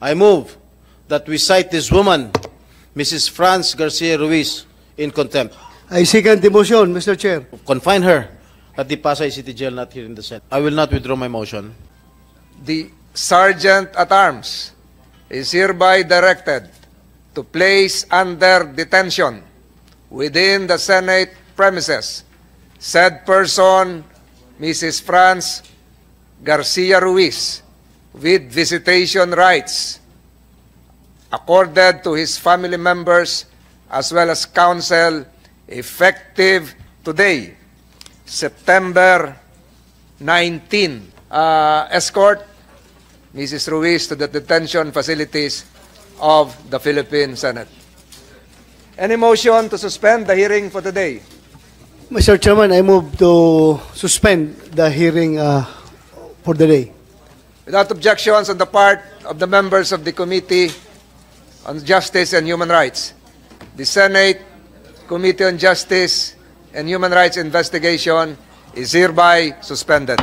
I move that we cite this woman, Mrs. Franz Garcia Ruiz, in contempt. I second the motion, Mr. Chair. Confine her at the Pasay City Jail, not here in the Senate. I will not withdraw my motion. The Sergeant at Arms is hereby directed to place under detention within the Senate premises said person, Mrs. Franz Garcia Ruiz, with visitation rights accorded to his family members as well as counsel, effective today, September 19. Escort Mrs. Ruiz to the detention facilities of the Philippine Senate. Any motion to suspend the hearing for today? Mr. Chairman, I move to suspend the hearing for the day. Without objections on the part of the members of the Committee on Justice and Human Rights, the Senate Committee on Justice and Human Rights investigation is hereby suspended.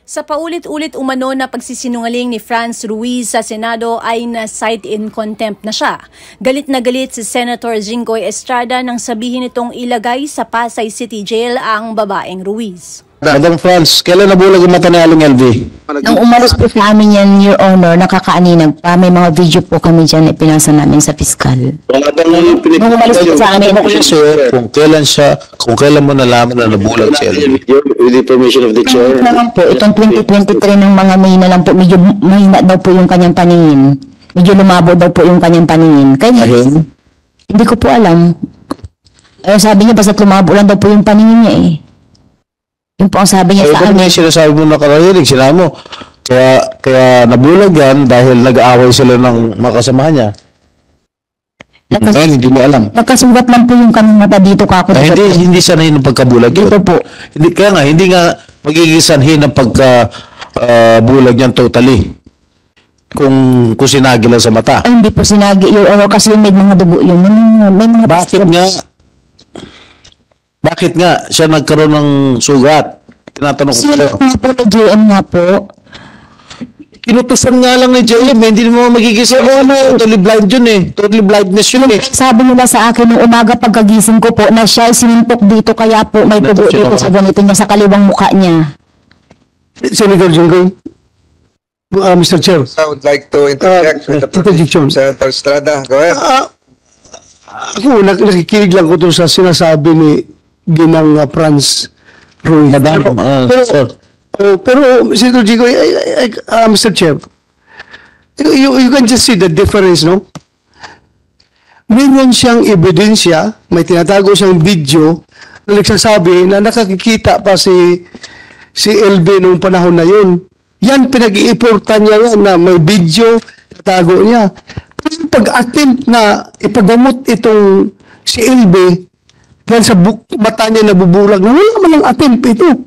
Sa paulit-ulit umano na pagsisinungaling ni Franz Ruiz sa Senado ay na-cite in contempt na siya. Galit na galit si Senator Jinggoy Estrada nang sabihin itong ilagay sa Pasay City Jail ang babaeng Ruiz. Madam Franz, kailan nabulag yung mata ni Aling LV? Nung umalis po sa amin yan, Your Honor, nakakaaninag pa. May mga video po kami dyan na pinasa namin sa piskal. Nung umalis po sa amin, kung kailan mo nalaman na nabulag si LV? With the permission of the chair? Naman po, itong 2023 ng mga May na lang po, medyo mahina daw po yung kanyang paningin. Medyo lumabo daw po yung kanyang paningin. Kaya, hindi ko po alam. Sabi niya, basta lumabo lang daw po yung paningin niya eh. Yung po ang sabi niya sa amin. Sinasabi mo nakarahilig, sila mo. Kaya nabulag yan dahil nag-aaway sila ng makasamahan niya. Hindi mo alam. Nagkasugat lang po yung kanyang mata dito kako. Hindi sanay ng pagkabulag yun. Ito po. Hindi nga magiging sanhin ng pagkabulag niyan totally. Kung sinagi lang sa mata. Ay, hindi po sinagi, Your Honor, kasi may mga dugo yun. May mga Bakit nga siya nagkaroon ng sugat? Tinatanong ko sila po ni JM nga po. Kinutusan nga lang ni JM, hindi mo magiging sa totally blind yun eh. Totally blindness yun eh. Sabi nila sa akin nung umaga pagkagising ko po na siya ay sinimpok dito kaya po may tubo dito sa ganito niya sa kaliwang mukha niya. Senator Jinggoy, Mr. Chair. I would like to interject with the permission. Senator Estrada, go ahead. Ako, nakikinig lang ko sa sinasabi ni Ginang Franz Ruiz. Pero Senator Jinggoy, Mr. Chair, you can just see the difference, no? Meron siyang ebidensya, may tinatago siyang video na nagsasabi na nakakikita pa si LB nung panahon na yun. Yan, pinag-iiportan niya yan na may video, tatago niya. Pero pag-attempt na ipagamot itong si LB, dahil sa mata niya nabubulag na wala man ang attempt ito.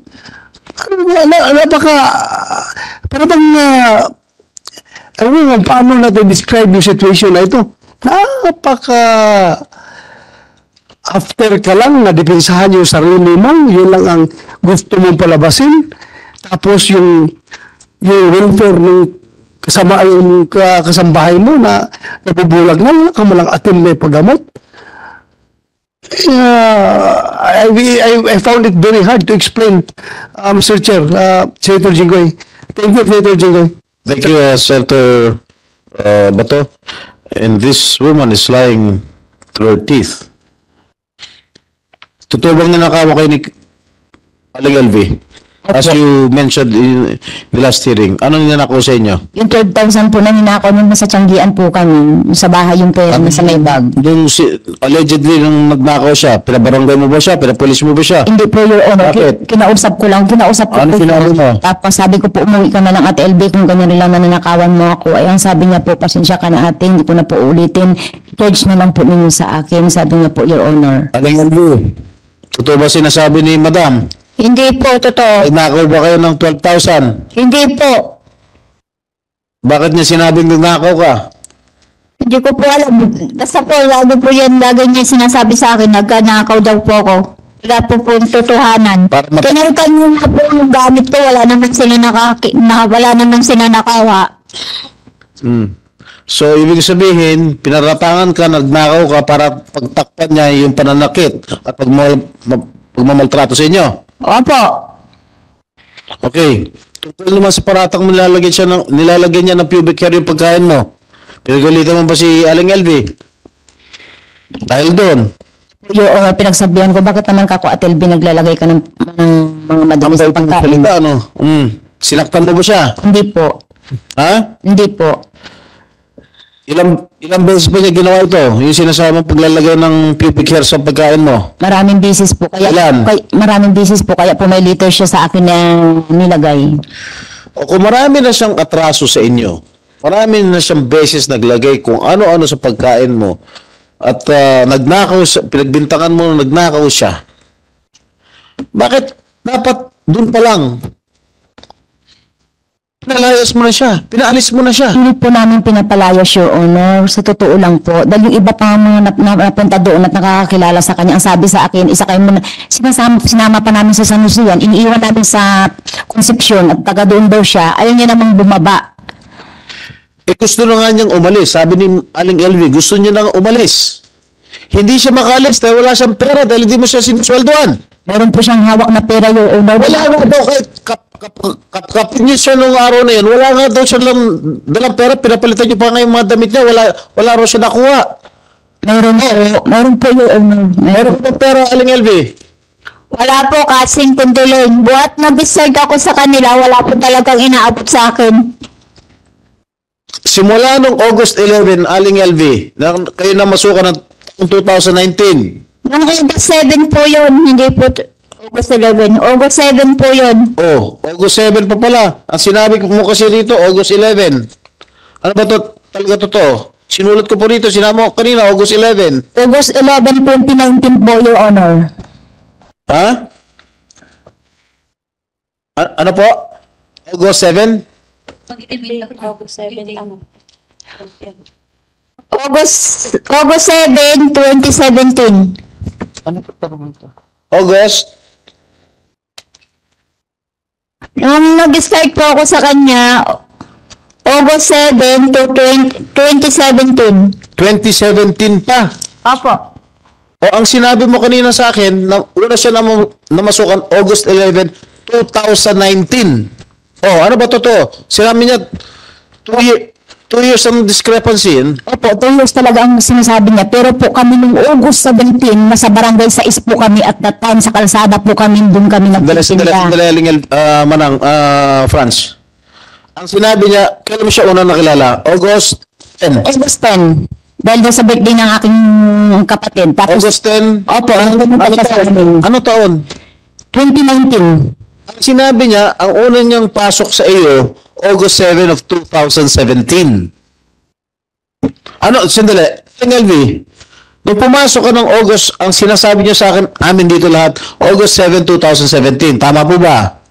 Para bang, paano natin describe yung situation na ito? After ka lang, nadepensahan yung sarili mo, yun lang ang gusto mong palabasin. Tapos yung welfare ng kasambahay mo na nabubulag na, wala ka malang attempt na ipagamot. I found it very hard to explain, Mr. Chair, Senator Jinggoy. Thank you, Senator Jinggoy. Thank you, Senator Bato. And this woman is lying through her teeth. Totoo bang nanakawa kayo ni Aling LV? As you mentioned in the last hearing, anong ninakaw sa inyo? Yung 12,000 po na ninakaw nung nasa Tianggian po kami, sa bahay yung pera na sa may bag. Allegedly, nung nagnakaw siya, pinabarangay mo ba siya? Pinapulis mo ba siya? Hindi po, Your Honor. Kinausap ko lang. Ano sinabi mo? Tapos sabi ko po, umuwi ka na lang Ate LB kung ganyan lang na nanakawan mo ako. Ay, ang sabi niya po, pasensya ka na ate, hindi ko na po ulitin. Pledge na lang po ninyo sa akin. Sabi niya po, Your Honor. Aling LV, totoo ba sinasabi ni Madam? Hindi po, totoo. Nagnakaw ba kayo ng 12,000? Hindi po. Bakit niya sinabing nagnakaw ka? Hindi ko po alam. Basta po, lagi po yan, lagi niya sinasabi sa akin, nagkanakaw daw po ako. Wala po po yung totohanan. Kinarkan niyo nga po yung gamit ko, wala naman sila nakawa. So, ibig sabihin, pinaratangan ka, nagnakaw ka para pagtakpan niya yung pananakit at pagmamaltrato sa inyo. Opo. Okay. Tungkol naman sa paratang mo, nilalagyan niya ng pubic hair yung pagkain mo. Pinagalitan mo ba si Aling LV? Dahil doon. Yung pinagsabihan ko, bakit naman kako Ate LV naglalagay ka ng mga madamis na pagkain? Salita, ano? Sinaktan mo ba siya? Hindi po. Ha? Hindi po. Ilang beses ba niya ginawa ito? Yung sinasama paglalagay ng pubic hair sa pagkain mo? Maraming bisis po. Maraming bisis po. Kaya po may liter siya sa akin na nilagay. O kung marami na siyang atraso sa inyo, marami na siyang beses naglagay kung ano-ano sa pagkain mo, at nagnakaw, pinagbintangan mo na nagnakaw siya, bakit dapat dun pa lang pinalayas mo na siya, pinaalis mo na siya? Hindi po namin pinapalayas, Your Honor. Sa totoo lang po. Dahil yung iba pa mga napunta doon at nakakakilala sa kanya, ang sabi sa akin, isa kayo muna, sinama pa namin sa San Jose yan, iniiwan namin sa Concepcion at taga doon daw siya, ayaw niya namang bumaba. Gusto na nga niyang umalis. Sabi ni Aling LV, gusto niya nang umalis. Hindi siya makalis dahil wala siyang pera dahil hindi mo siya sinusweldoan. Meron po siyang hawak na pera, Your Honor. Wala nga daw, kapit niya siya nung araw na yun, wala nga daw siya dalang pera, pinapalitan niyo pa nga yung mga damit niya, wala raw siya nakuha. Meron po, Your Honor. Meron pa pera, Aling LV? Wala po kasing kuntuloy. Buhat na decide ako sa kanila, wala po talagang inaabot sa akin. Simula nung August 11, Aling LV, kayo na masukan ng 2019. Nung August 7 po yun, hindi po August 11. August 7 po yun. Oh, August 7 pa pala. Ang sinabi mo kasi dito, August 11. Ano ba to? Talaga totoo? Sinulat ko po dito, sinabi mo kanina, August 11. August 11, 2019 po, Your Honor. Ha? Ano po? August 7? August 7, 2017. August? Nung nag-start po ako sa kanya, August 7 to 2017. 2017 pa. Opo. O ang sinabi mo kanina sa akin, una siya namasukan August 11, 2019. Oh, ano ba totoo? Sinabi niya, 2 years ang discrepancy. Opo, 2 years talaga ang sinasabi niya. Pero po kami nung August 17, nasa barangay 6 po kami at that time sa kalsada po kami, doon kami nagtitinda. Dali, Franz. Ang sinabi niya, kailan mo siya una nakilala? August 10. August 10. Dahil doon sa birthday ng aking kapatid. Tapos, August 10? opo, ano taon? 2019. Ang sinabi niya, ang una niyang pasok sa iyo, August 7 of 2017. Ano, sandali, LV, nung pumasok ka ng August, ang sinasabi niya sa akin, amin dito lahat, August 7, 2017. Tama po ba?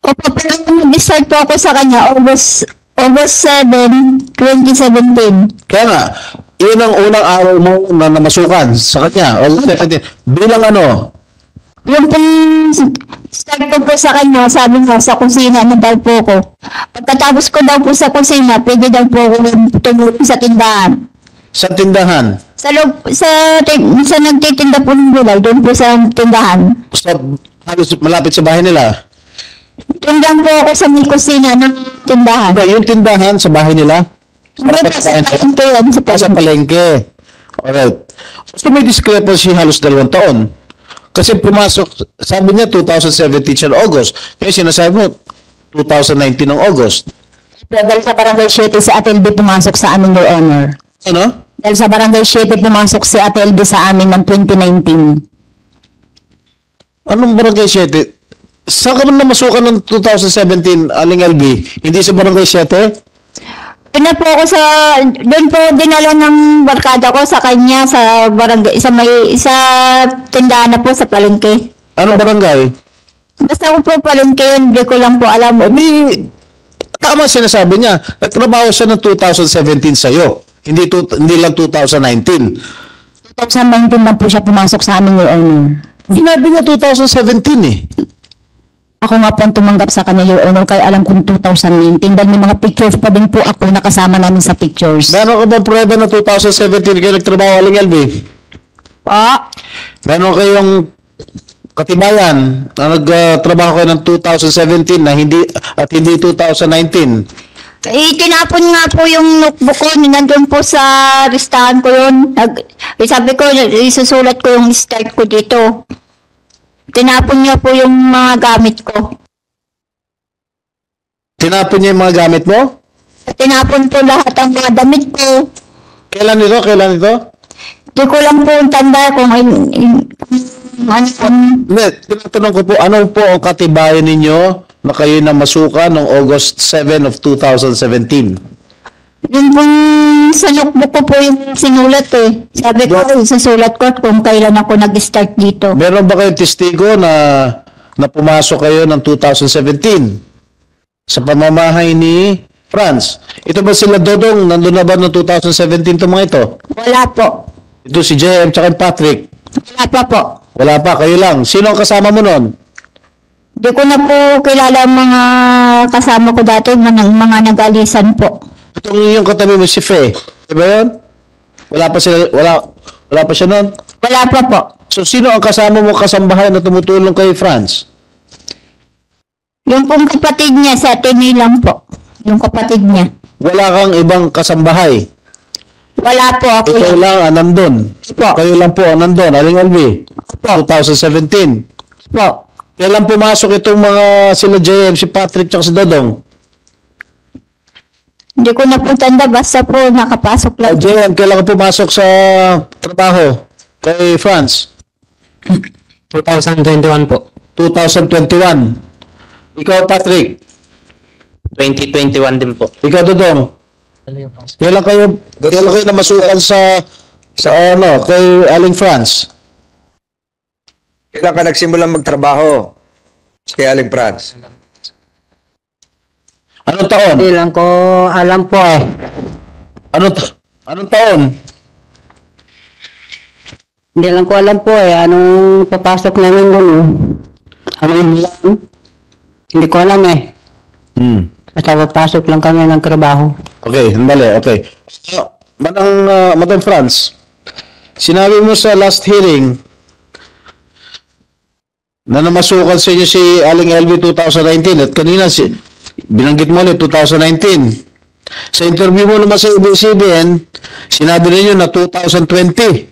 Opo, pero nag-start po ako sa kanya, August 7, 2017. Kaya nga, yun ang unang araw mo na namasukan sa kanya, August 17. Bilang ano? Yung start ko po sa kanya, sabi nga sa kusina na daw po ko. Pagkatapos ko daw po sa kusina, pwede daw po ko tumulong sa tindahan. Sa tindahan? Sa nagtitinda po ng gulay, doon po sa tindahan. Halos malapit sa bahay nila? Tindahan po ako sa may kusina ng tindahan. Yung tindahan sa bahay nila? Sa palengke yan. Sa palengke. Alright. So may discrepancy halos 2 taon. Kasi pumasok, sabi niya 2017 siya ng August. Kaya sinasabi mo, 2019 ng August. Dahil sa barangay 7 si Ate LB pumasok sa amin, Your Honor. Ano? Dahil sa barangay 7 pumasok si Ate LB sa amin ng 2019. Anong barangay 7? Saan ka man namasukan ng 2017, Aling LB? Hindi sa barangay 7? Doon po ako doon po dinala ng barkada ko sa kanya sa barangay, sa tindahan na po sa palengke. Anong barangay? Basta ko po palengke yun, hindi ko lang po alam. Tama sinasabi niya. Nagtrabaho siya ng 2017 sa'yo. Hindi lang 2019. 2019 lang po siya pumasok sa amin, Your Honor. Sinabi niya 2017 eh. Ako nga po ang tumanggap sa kanya, Your Honor, kaya alam kong 2019 dahil may mga pictures pa din po ako nakasama namin sa pictures. Meron ka bang prueba na 2017 kayo nagtrabaho, Aling LV? Pa? Meron kayong katibayan na nagtrabaho kayo ng 2017 na hindi 2019? Tinapon nga po yung notebook ko, nandun po sa listahan ko yun. Sabi ko, isusulat ko yung start ko dito. Tinapon niya po yung mga gamit ko. Tinapon niya yung mga gamit mo? Tinapon po lahat ang mga damit ko. Kailan ito? Kailan ito? Di ko lang po tanda kung ano. Hindi, tinatanong ko po, ano po ang katibayan ninyo na kayo na masuka noong August 7 of 2017? Yun pong sa notebook ko po yung sinulat eh. Sabi ko, isusulat ko kung kailan ako nag-start dito. Meron ba kayong testigo na pumasok kayo ng 2017 sa pamamahay ni Franz? Ito ba sila Dodong? Nandun na ba noong 2017 itong mga ito? Wala po. Ito si JM tsaka yung Patrick? Wala pa po. Wala pa, kayo lang. Sino ang kasama mo noon? Di ko na po kilala ang mga kasama ko dati, mga nag-alisan po. Itong yung katabi mo si Faye. Diba yun? Wala pa siya noon? Wala pa po. So, sino ang kasama mo kasambahay na tumutulong kay Franz? Yung pong kapatid niya sa Tini lang po. Yung kapatid niya. Wala kang ibang kasambahay. Wala po ako. Ikaw lang ang nandun. Po. Kayo lang po ang nandun. Aling Alvi. Po. 2017. Po. Kailan pumasok itong mga sila JM, si Patrick, at si Dodong? Hindi ko na po tanda, basta po nakapasok lang. JM, kailan ka pumasok sa trabaho kay Franz? 2021 po. 2021. Ikaw, Patrick. 2021 din po. Ikaw, Dodong. Kailan kayo namasukan sa kay Aling Franz? Kailan ka nagsimulang magtrabaho kay Aling Franz? Anong taon? Hindi lang ko alam po eh. Anong taon? Hindi lang ko alam po eh. Anong papasok namin doon eh. Hindi ko alam eh. Basta papasok lang kami ng trabaho. Okay, sandali, okay. Madam Franz, sinabi mo sa last hearing na namasukan sa inyo si Aling LV 2019 at kanina binanggit mo ulit 2019. Sa interview mo naman sa ABS-CBN, sinabi ninyo na 2020.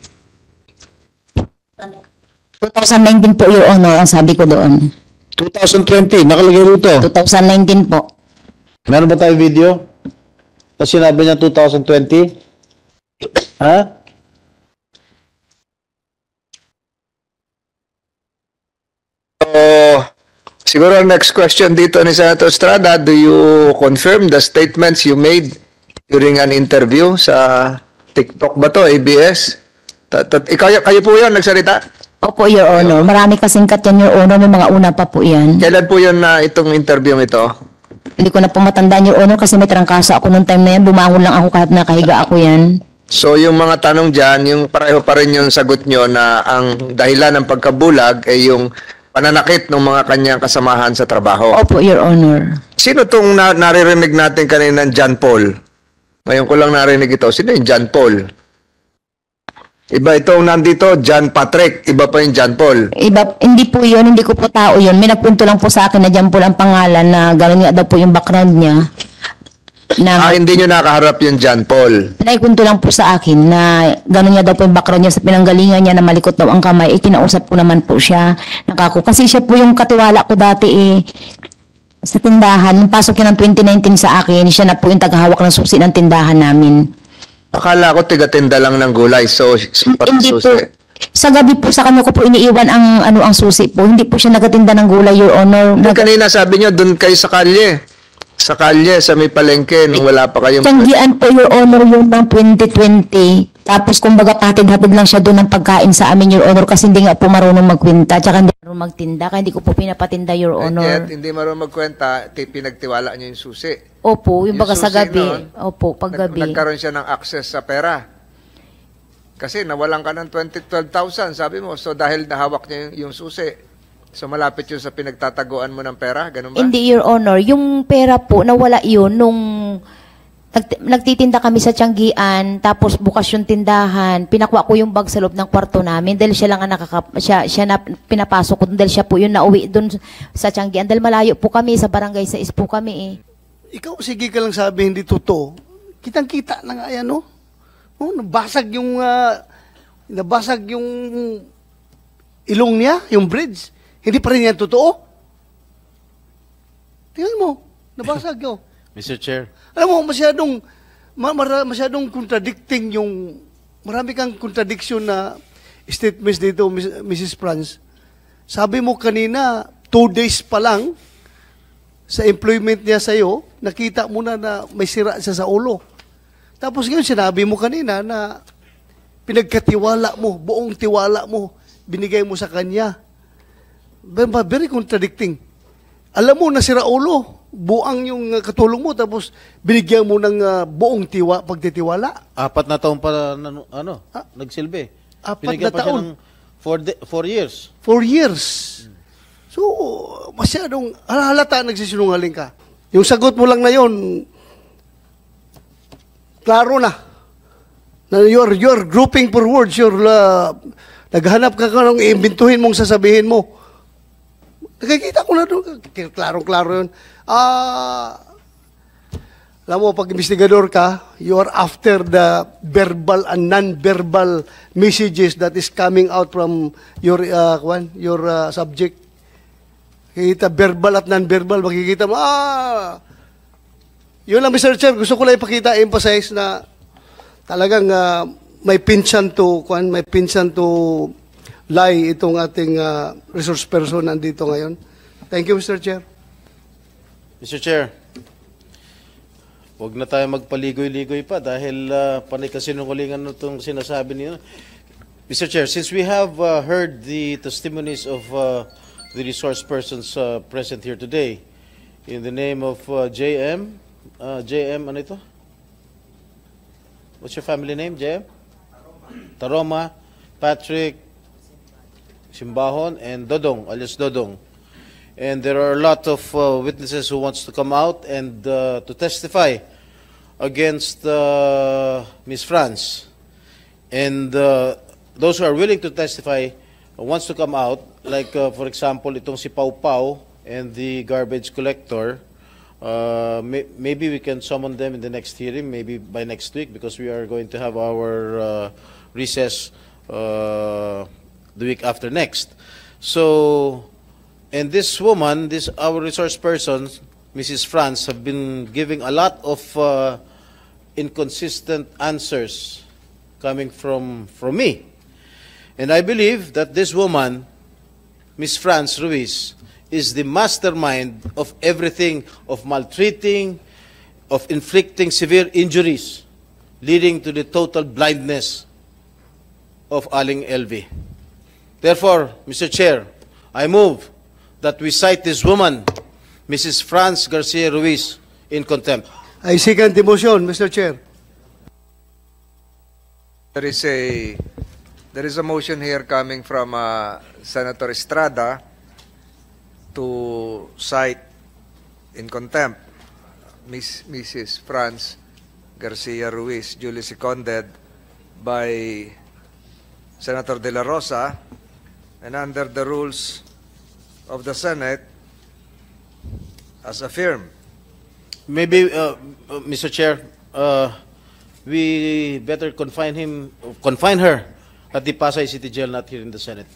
2019 po, Your Honor, ang sabi ko doon. 2020, nakalagay rito. 2019 po. Meron ba tayo video? Na sinabi niya 2020? Ha? Siguro ang next question dito ni Senator Estrada, do you confirm the statements you made during an interview sa TikTok ba to, ABS? Kayo po yun, nagsalita? Opo, Your Honor. Marami kasing cut yan, Your Honor. May mga una pa po yan. Kailan po yun na itong interview ito? Hindi ko na po matandaan, Your Honor, kasi may trangkaso ako noong time na yan. Bumangon lang ako kahit nakahiga ako yan. So yung mga tanong dyan, yung pareho pa rin yung sagot nyo na ang dahilan ng pagkabulag ay yung pananakit ng mga kanyang kasamahan sa trabaho. Opo, Your Honor. Sino itong naririnig natin kanina, John Paul? Ngayon ko lang narinig ito. Sino yung John Paul? Iba itong nandito, John Patrick. Iba pa yung John Paul. Iba, hindi po yun, hindi ko po tao yun. May nagpunto lang po sa akin na dyan po lang pangalan na gano'n nga daw po yung background niya. Hindi nyo nakaharap yung John Paul. Naikunto lang po sa akin na gano'n nga daw po yung background niya sa pinanggalingan niya na malikot daw ang kamay. Kinausap ko naman po siya. Kasi siya po yung katiwala ko dati sa tindahan. Nung pasok niya ng 2019 sa akin, siya na po yung tagahawak ng susi ng tindahan namin. Akala ko tiga-tinda lang ng gulay. So, hindi po. Sa gabi po sa kanya ko po iniiwan ang susi po. Hindi po siya nagatinda ng gulay, Your Honor. Kanina sabi niyo, doon kayo sa kalye. Sa kalye, sa may palengke, nung wala pa kayong... Tanggian po, Your Honor, yung ng 2020. Tapos, kumbaga, hatid-hatid lang siya doon ng pagkain sa amin, Your Honor, kasi hindi nga po marunong magkwenta, tsaka hindi marunong magtinda, kaya hindi ko po pinapatinda, Your Honor. Hindi marunong magkwenta, pinagtiwala niyo yung susi. Opo, yung baga sa gabi. Noon, opo, paggabi. Nagkaroon siya ng access sa pera. Kasi nawalan ka ng 12,000, sabi mo. So, dahil nahawak niya yung susi. So malapit yun sa pinagtataguan mo ng pera, ganun ba? Hindi, Your Honor. Yung pera po, nawala yun nung nagtitinda kami sa Tianggian, tapos bukas yung tindahan, pinakuha ko yung bag sa loob ng kwarto namin dahil siya lang ang siya na pinapasok ko dahil siya po yung nauwi doon sa Tianggian dahil malayo po kami, sa barangay 6 po kami eh. Ikaw, sige ka lang sabi, hindi totoo. Kitang-kita na nga yan, no? Oh, nabasag yung ilong niya, yung bridge. Hindi pa rin yan totoo. Tingnan mo, nabasag yun. Mr. Chair. Alam mo, masyadong contradicting yung, marami kang contradiction na statements dito, Mrs. Franz. Sabi mo kanina, 2 days pa lang, sa employment niya sa'yo, nakita mo na may sira siya sa ulo. Tapos ngayon, sinabi mo kanina na pinagkatiwala mo, buong tiwala mo, binigay mo sa kanya. Very contradicting. Alam mo na sira ulo, buang yung katulong mo, tapos binigyan mo ng buong pagtitiwala. 4 na taon pa nagsilbi. 4 Binigyan na pa siya taon. ng 4 years. 4 years. So, masyadong halata nagsisinungaling ka. Yung sagot mo lang na yun, klaro na. You're grouping for words. Naghanap ka ng iimbintuhin mong sasabihin mo. Nakikita ko na doon. Klaro-klaro yun. Alam mo, pag investigador ka, you are after the verbal and non-verbal messages that is coming out from your subject. Kikita verbal at non-verbal, makikita mo, yun lang, Mr. Chair, gusto ko lang ipakita, emphasize na talagang may pinsan to lie itong ating resource person nandito ngayon. Thank you, Mr. Chair. Mr. Chair, huwag na tayo magpaligoy-ligoy pa dahil panay kasinungalingan na itong sinasabi niyo. Mr. Chair, since we have heard the testimonies of the resource persons present here today, in the name of JM, ano ito? What's your family name, JM? Taroma, Patrick, Simbahon, and Dodong, alias Dodong. And there are a lot of witnesses who wants to come out and to testify against Ms. Franz. And those who are willing to testify wants to come out, like for example, itong si Pau Pau and the garbage collector. Maybe we can summon them in the next hearing, maybe by next week, because we are going to have our recess the week after next. So, and this woman, our resource person, Mrs. Franz, have been giving a lot of inconsistent answers coming from me. And I believe that this woman, Ms. Franz Ruiz, is the mastermind of everything, of maltreating, of inflicting severe injuries, leading to the total blindness of Aling LV. Therefore, Mr. Chair, I move that we cite this woman, Mrs. Franz Garcia Ruiz, in contempt. I second the motion, Mr. Chair. There is a motion here coming from Senator Estrada to cite in contempt Mrs. Franz Garcia Ruiz, duly seconded by Senator De La Rosa, and under the rules of the Senate, as affirmed. Maybe, Mr. Chair, we better confine her at the Pasay City Jail, not here in the Senate.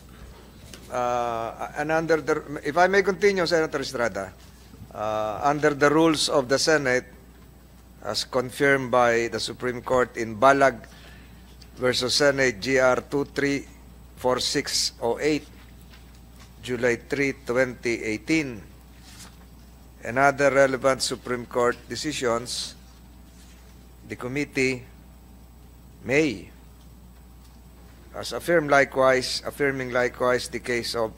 And under the, if I may continue, Senator Estrada, under the rules of the Senate, as confirmed by the Supreme Court in Balag versus Senate GR 234608, July 3, 2018, and other relevant Supreme Court decisions, the committee may, as affirming likewise the case of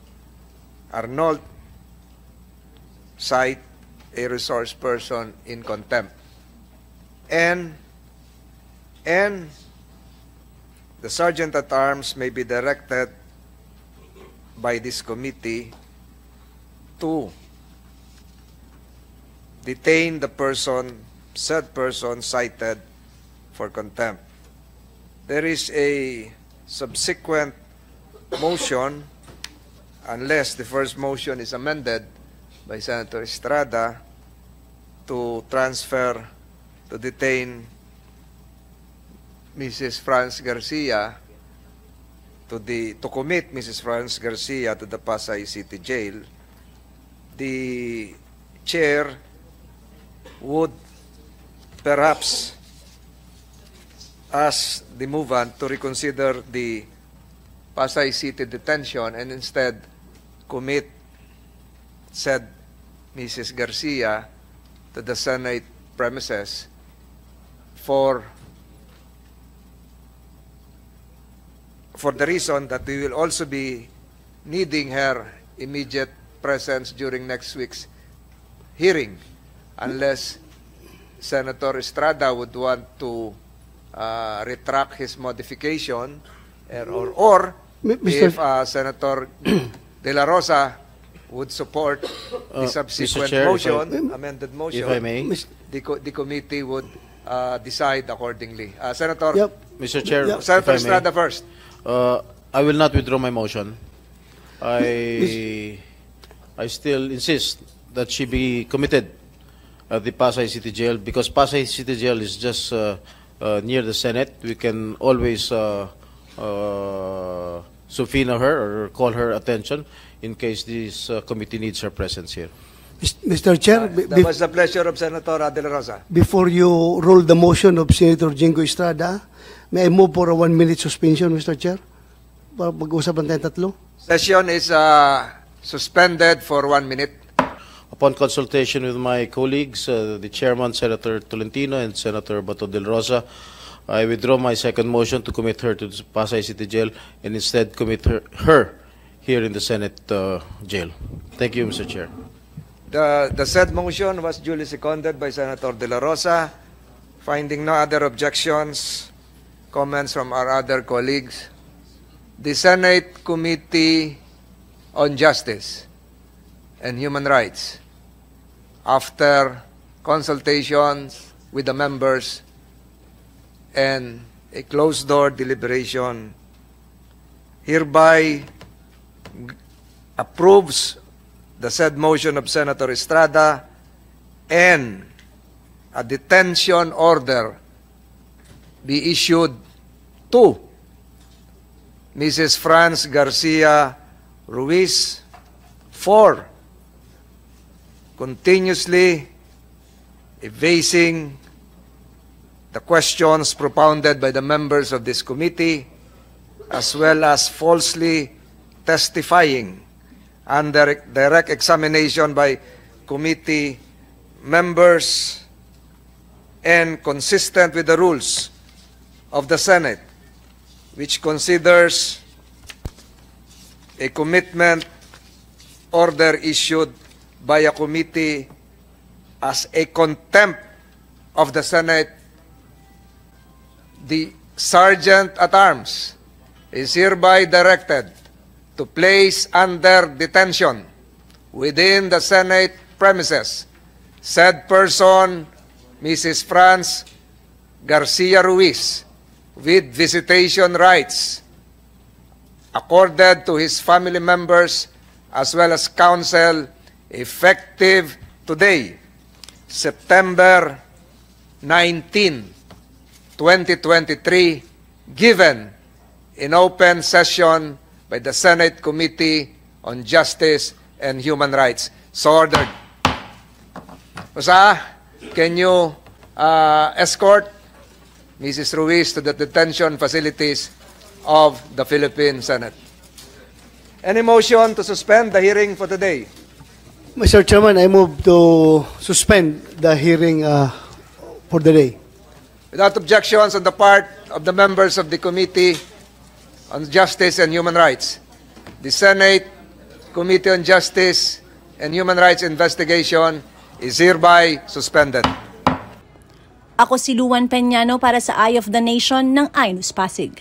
Arnold, cite a resource person in contempt. And the Sergeant at Arms may be directed by this committee to detain the said person cited for contempt. There is a subsequent motion, unless the first motion is amended by Senator Estrada, to detain Mrs. Franz Garcia to commit Mrs. Franz Garcia to the Pasay City Jail. The chair would perhaps ask the movant to reconsider the Pasay City detention and instead commit said Mrs. Garcia to the Senate premises for the reason that we will also be needing her immediate presence during next week's hearing, unless Senator Estrada would want to retract his modification, or if Senator De La Rosa would support the subsequent Chair, motion, amended motion, if I may. the committee would decide accordingly. Senator, Yep. Mr. Chair, Yeah. Senator if I may. Estrada first. I will not withdraw my motion. I still insist that she be committed at the Pasay City Jail, because Pasay City Jail is just near the Senate. We can always subpoena her or call her attention in case this committee needs her presence here. Mr. Chair, That was the pleasure of Senator De La Rosa. before you rule the motion of Senator Jingo Estrada, may I move for a 1-minute suspension, Mr. Chair? Para mag-usapan tayong tatlo. Session is suspended for 1 minute. Upon consultation with my colleagues, the chairman, Senator Tolentino, and Senator Bato del Rosa, I withdraw my second motion to commit her to the Pasay City Jail and instead commit her here in the Senate jail. Thank you, Mr. Chair. The said motion was duly seconded by Senator De La Rosa. Finding no other objections, comments from our other colleagues, the Senate Committee on Justice and Human Rights, after consultations with the members and a closed-door deliberation, hereby approves the said motion of Senator Estrada and a detention order be issued to Mrs. Franz Garcia Ruiz for continuously evading the questions propounded by the members of this committee, as well as falsely testifying under direct examination by committee members, and consistent with the rules of the Senate, which considers a commitment order issued by a committee as a contempt of the Senate. The Sergeant at Arms is hereby directed to place under detention within the Senate premises said person, Mrs. Franz Garcia Ruiz, with visitation rights accorded to his family members as well as counsel, effective today, September 19, 2023, given in open session by the Senate Committee on Justice and Human Rights. So ordered. Rosa, can you escort Mrs. Ruiz to the detention facilities of the Philippine Senate? Any motion to suspend the hearing for today? Mr. Chairman, I move to suspend the hearing for the day. Without objections on the part of the members of the Committee on Justice and Human Rights, the Senate Committee on Justice and Human Rights investigation is hereby suspended. Ako si Luan Peñano para sa Eye of the Nation ng iNews Pasig.